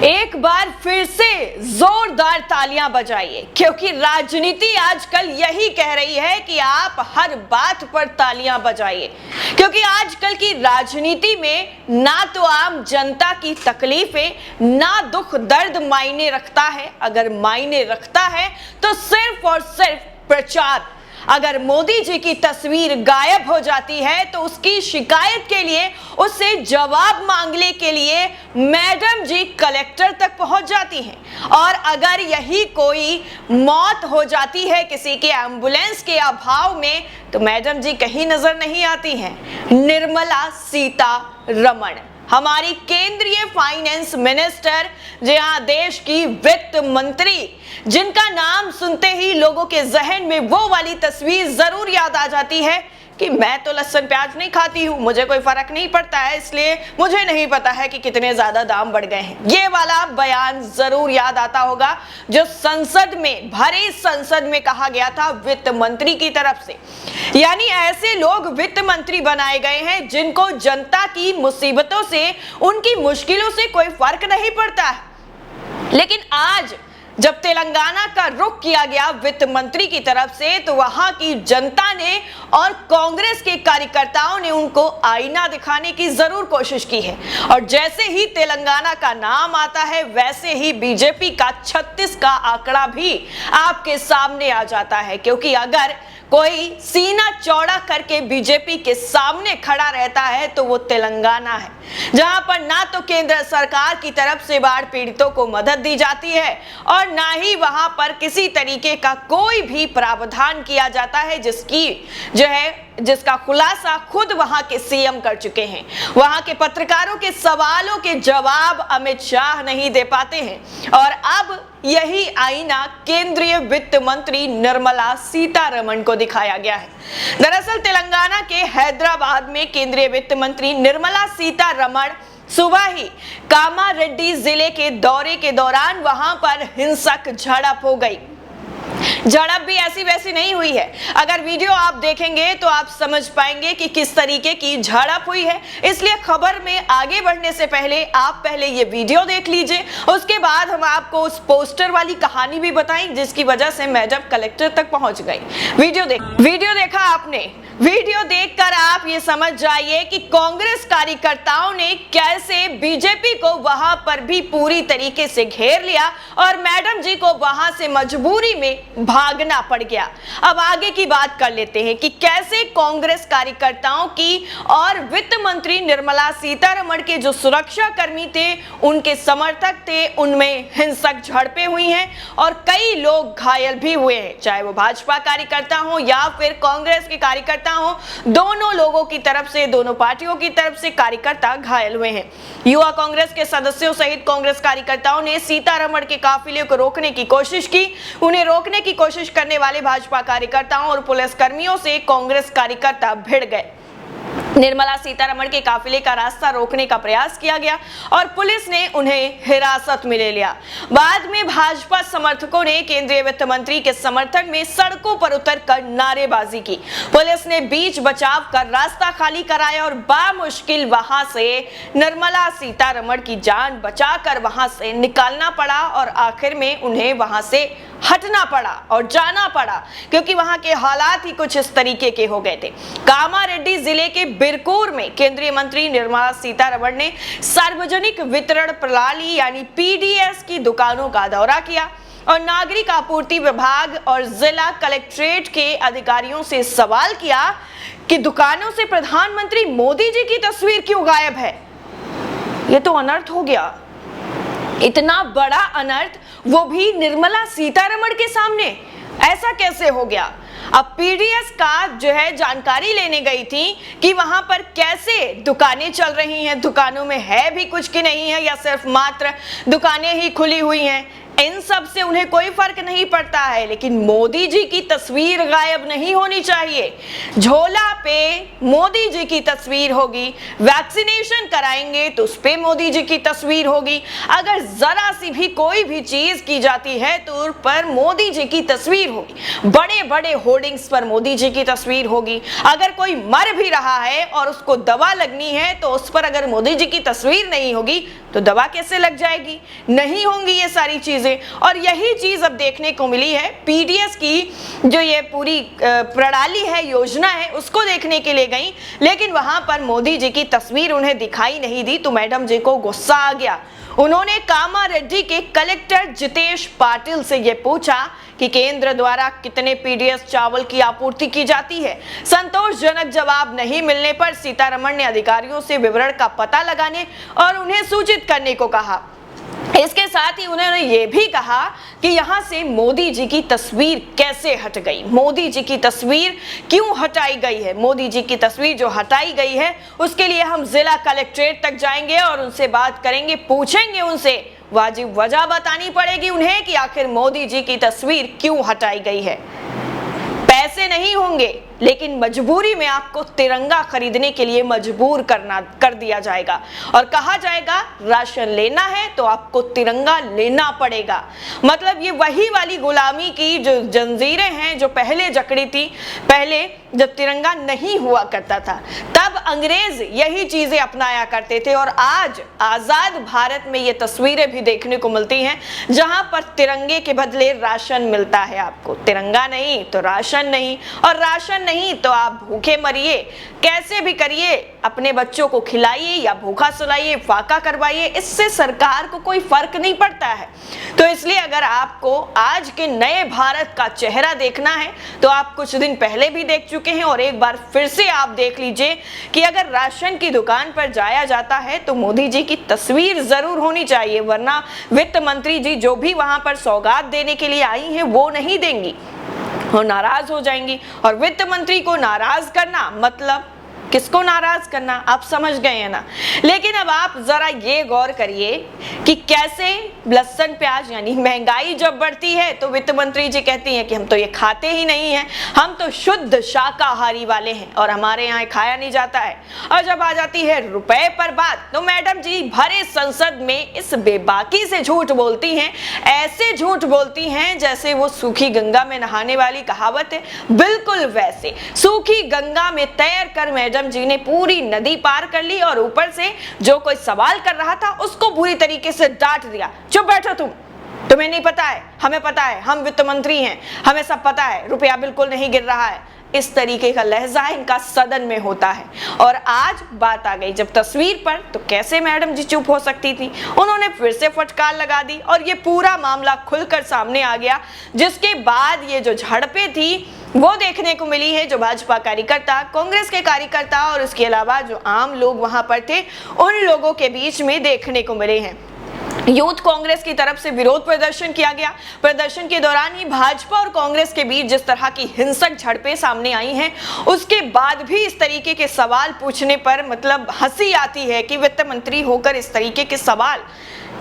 एक बार फिर से जोरदार तालियां बजाइए, क्योंकि राजनीति आजकल यही कह रही है कि आप हर बात पर तालियां बजाइए। क्योंकि आजकल की राजनीति में ना तो आम जनता की तकलीफें ना दुख दर्द मायने रखता है। अगर मायने रखता है तो सिर्फ और सिर्फ प्रचार। अगर मोदी जी की तस्वीर गायब हो जाती है तो उसकी शिकायत के लिए, उससे जवाब मांगने के लिए मैडम जी कलेक्टर तक पहुंच जाती हैं। और अगर यही कोई मौत हो जाती है किसी के एम्बुलेंस के अभाव में, तो मैडम जी कहीं नजर नहीं आती हैं। निर्मला सीतारमण, हमारी केंद्रीय फाइनेंस मिनिस्टर, जहां देश की वित्त मंत्री, जिनका नाम सुनते ही लोगों के जहन में वो वाली तस्वीर जरूर याद आ जाती है कि मैं तो लहसुन प्याज नहीं खाती हूं, मुझे कोई फर्क नहीं पड़ता है, इसलिए मुझे नहीं पता है कि कितने ज्यादा दाम बढ़ गए हैं। ये वाला बयान जरूर याद आता होगा जो संसद में, भरी संसद में कहा गया था वित्त मंत्री की तरफ से। यानी ऐसे लोग वित्त मंत्री बनाए गए हैं जिनको जनता की मुसीबतों से, उनकी मुश्किलों से कोई फर्क नहीं पड़ता है। लेकिन आज जब तेलंगाना का रुख किया गया वित्त मंत्री की तरफ से, तो वहां की जनता ने और कांग्रेस के कार्यकर्ताओं ने उनको आईना दिखाने की जरूर कोशिश की है। और जैसे ही तेलंगाना का नाम आता है, वैसे ही बीजेपी का 36 का आंकड़ा भी आपके सामने आ जाता है। क्योंकि अगर कोई सीना चौड़ा करके बीजेपी के सामने खड़ा रहता है तो वो तेलंगाना है, जहां पर ना तो केंद्र सरकार की तरफ से बाढ़ पीड़ितों को मदद दी जाती है और ना ही वहां पर किसी तरीके का कोई भी प्रावधान किया जाता है जिसका खुलासा खुद वहां के सीएम कर चुके हैं। वहां के पत्रकारों के सवालों के जवाब अमित शाह नहीं दे पाते हैं। और अब यही आईना केंद्रीय वित्त मंत्री निर्मला सीतारमण को दिखाया गया है। दरअसल तेलंगाना के हैदराबाद में केंद्रीय वित्त मंत्री निर्मला सीतारमण सुबह ही कामारेड्डी जिले के दौरे के दौरान वहां पर हिंसक झड़प हो गई। झड़प भी ऐसी वैसी नहीं हुई है। अगर वीडियो आप देखेंगे तो आप समझ पाएंगे कि किस तरीके की झड़प हुई है। इसलिए खबर में आगे बढ़ने से पहले आप पहले ये वीडियो देख लीजिए, उसके बाद हम आपको उस पोस्टर वाली कहानी भी बताएं जिसकी वजह से मैडम कलेक्टर तक पहुंच गई। वीडियो देखा आपने? वीडियो देखकर आप ये समझ जाइए कि कांग्रेस कार्यकर्ताओं ने कैसे बीजेपी को वहां पर भी पूरी तरीके से घेर लिया और मैडम जी को वहां से मजबूरी में भागना पड़ गया। अब आगे की बात कर लेते हैं कि कैसे कांग्रेस कार्यकर्ताओं की और वित्त मंत्री निर्मला सीतारमण के जो सुरक्षा कर्मी थे, उनके समर्थक थे, उनमें हिंसक झड़पें हुई हैं और कई लोग घायल भी हुए हैं। चाहे वो भाजपा कार्यकर्ता हो या फिर कांग्रेस के कार्यकर्ता हो, दोनों लोगों की तरफ से, दोनों पार्टियों की तरफ से कार्यकर्ता घायल हुए हैं। युवा कांग्रेस के सदस्यों सहित कांग्रेस कार्यकर्ताओं ने सीतारमण के काफिले को रोकने की कोशिश की। उन्हें रोकने की कोशिश करने वाले भाजपा कार्यकर्ताओं और पुलिस कर्मियों से कांग्रेस कार्यकर्ता भिड़ गए। निर्मला सीतारमण के काफिले का रास्ता रोकने का प्रयास किया गया और पुलिस ने उन्हें हिरासत में ले लिया। बाद में भाजपा समर्थकों ने केंद्रीय वित्त मंत्री के समर्थन में सड़कों पर उतरकर नारेबाजी की। पुलिस ने बीच बचाव कर रास्ता खाली कराया और बामुश्किल वहां से निर्मला सीतारमण की जान बचाकर वहां से निकालना पड़ा और आखिर में उन्हें वहां से हटना पड़ा और जाना पड़ा, क्योंकि वहां के हालात ही कुछ इस तरीके के हो गए थे। कामारेड्डी जिले के बिरकूर में केंद्रीय मंत्री निर्मला सीतारमण ने सार्वजनिक वितरण प्रणाली यानी पीडीएस की दुकानों का दौरा किया और नागरिक आपूर्ति विभाग और जिला कलेक्ट्रेट के अधिकारियों से सवाल किया कि दुकानों से प्रधानमंत्री मोदी जी की तस्वीर क्यों गायब है। यह तो अनर्थ हो गया, इतना बड़ा अनर्थ, वो भी निर्मला सीतारमण के सामने। ऐसा कैसे हो गया? अब पीडीएस का जो है जानकारी लेने गई थी कि वहां पर कैसे दुकानें चल रही हैं, दुकानों में है भी कुछ कि नहीं है या सिर्फ मात्र दुकानें ही खुली हुई हैं। इन सब से उन्हें कोई फर्क नहीं पड़ता है, लेकिन मोदी जी की तस्वीर गायब नहीं होनी चाहिए। झोला पे मोदी जी की तस्वीर होगी, वैक्सीनेशन कराएंगे तो उस पे मोदी जी की तस्वीर होगी, अगर जरा सी भी कोई भी चीज की जाती है तो उस पर मोदी जी की तस्वीर होगी, बड़े बड़े होर्डिंग्स पर मोदी जी की तस्वीर होगी। अगर कोई मर भी रहा है और उसको दवा लगनी है तो उस पर अगर मोदी जी की तस्वीर नहीं होगी तो दवा कैसे लग जाएगी? नहीं होंगी ये सारी चीजें। और यही चीज अब देखने को मिली है। पीडीएस की जो ये पूरी प्रणाली है, योजना है, उसको देखने के लिए गई, लेकिन वहां पर मोदी जी की तस्वीर उन्हें दिखाई नहीं दी तो मैडम जी को गुस्सा आ गया। उन्होंने कामारेड्डी के कलेक्टर जितेश पाटिल से यह पूछा कि केंद्र द्वारा कितने पीडीएस चावल की आपूर्ति की जाती है। संतोषजनक जवाब नहीं मिलने पर सीतारमण ने अधिकारियों से विवरण का पता लगाने और उन्हें सूचित करने को कहा। इसके साथ ही उन्होंने ये भी कहा कि यहां से मोदी जी की तस्वीर कैसे हट गई, मोदी जी की तस्वीर क्यों हटाई गई है। मोदी जी की तस्वीर जो हटाई गई है उसके लिए हम जिला कलेक्ट्रेट तक जाएंगे और उनसे बात करेंगे, पूछेंगे उनसे, वाजिब वजह बतानी पड़ेगी उन्हें कि आखिर मोदी जी की तस्वीर क्यों हटाई गई है। पैसे नहीं होंगे लेकिन मजबूरी में आपको तिरंगा खरीदने के लिए मजबूर कर दिया जाएगा और कहा जाएगा राशन लेना है तो आपको तिरंगा लेना पड़ेगा। मतलब ये वही वाली गुलामी की जो जंजीरें हैं जो पहले जकड़ी थी। पहले जब तिरंगा नहीं हुआ करता था तब अंग्रेज यही चीजें अपनाया करते थे और आज आजाद भारत में ये तस्वीरें भी देखने को मिलती हैं जहां पर तिरंगे के बदले राशन मिलता है आपको। तिरंगा नहीं तो राशन नहीं, और राशन नहीं तो आप भूखे मरिए, कैसे भी करिए, अपने बच्चों को खिलाइए या भूखा सुलाइए, फाका करवाइए, इससे सरकार को कोई फर्क नहीं पड़ता है। तो इसलिए अगर आपको आज के नए भारत का चेहरा देखना है तो आप कुछ दिन पहले भी देख चुके हैं और एक बार फिर से आप देख लीजिए कि अगर राशन की दुकान पर जाया जाता है तो मोदी जी की तस्वीर जरूर होनी चाहिए, वरना वित्त मंत्री जी जो भी वहां पर सौगात देने के लिए आई हैं वो नहीं देंगी, वो नाराज हो जाएंगी। और वित्त मंत्री को नाराज करना मतलब किसको नाराज करना, आप समझ गए हैं ना। लेकिन अब आप जरा ये गौर करिए कि कैसे लहसुन प्याज यानी महंगाई जब बढ़ती है तो वित्त मंत्री जी कहती हैं कि हम तो ये खाते ही नहीं हैं, हम तो शुद्ध शाकाहारी वाले हैं और हमारे यहाँ खाया नहीं जाता है। और जब आ जाती है रुपए पर बात तो मैडम जी भरे संसद में इस बेबाकी से झूठ बोलती हैं, ऐसे झूठ बोलती हैं जैसे वो सूखी गंगा में नहाने वाली कहावत है, बिल्कुल वैसे। सूखी गंगा में तैर कर मैडम जी ने पूरी नदी पार कर ली और ऊपर से जो कोई सवाल कर रहा था उसको बुरी तरीके से डांट दिया। चुप बैठो तुम्हें नहीं पता है, हमें पता है, हम वित्त मंत्री हैं, हमें सब पता है, रुपया बिल्कुल नहीं गिर रहा है। इस तरीके का लहजा इनका सदन में होता है। और आज बात आ गई जब तस्वीर पर तो कैसे मैडम जी चुप हो सकती थी, उन्होंने फिर से फटकार लगा दी और ये पूरा मामला खुलकर सामने आ गया। जिसके बाद ये जो झड़पें थी वो देखने को मिली है, जो भाजपा कार्यकर्ता, कांग्रेस के कार्यकर्ता और इसके अलावा जो आम लोग वहां पर थे उन लोगों के बीच में देखने को मिले हैं। यूथ कांग्रेस की तरफ से विरोध प्रदर्शन किया गया। प्रदर्शन के दौरान ही भाजपा और कांग्रेस के बीच जिस तरह की हिंसक झड़पें सामने आई हैं उसके बाद भी इस तरीके के सवाल पूछने पर मतलब हंसी आती है कि वित्त मंत्री होकर इस तरीके के सवाल,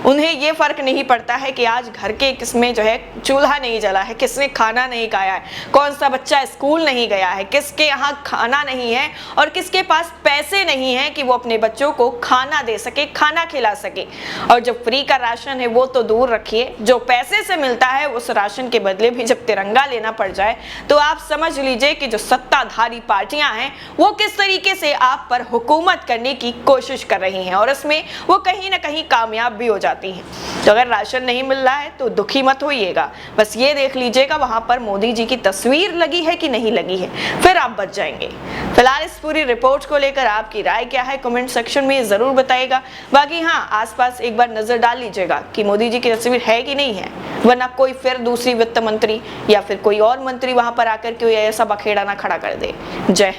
उन्हें ये फर्क नहीं पड़ता है कि आज घर के किसमें जो है चूल्हा नहीं जला है, किसने खाना नहीं खाया है, कौन सा बच्चा स्कूल नहीं गया है, किसके यहाँ खाना नहीं है और किसके पास पैसे नहीं है कि वो अपने बच्चों को खाना दे सके, खाना खिला सके। और जो फ्री का राशन है वो तो दूर रखिए, जो पैसे से मिलता है उस राशन के बदले भी जब तिरंगा लेना पड़ जाए तो आप समझ लीजिए कि जो सत्ताधारी पार्टियां हैं वो किस तरीके से आप पर हुकूमत करने की कोशिश कर रही हैं और इसमें वो कहीं ना कहीं कामयाब भी हो जाती हैं। तो अगर राशन नहीं मिल रहा है तो दुखी मत होइएगा, बस ये देख लीजिएगा वहां पर मोदी जी की तस्वीर लगी है कि नहीं लगी है, फिर आप बच जाएंगे। फिलहाल इस पूरी रिपोर्ट को लेकर आपकी राय क्या है कमेंट सेक्शन में जरूर बताइएगा। बाकी हाँ, आसपास एक बार नजर डाल लीजिएगा कि मोदी जी की तस्वीर है कि नहीं है, वरना कोई फिर दूसरी वित्त मंत्री या फिर कोई और मंत्री वहां पर आकर के ऐसा बखेड़ा ना खड़ा कर दे। जय हिंद।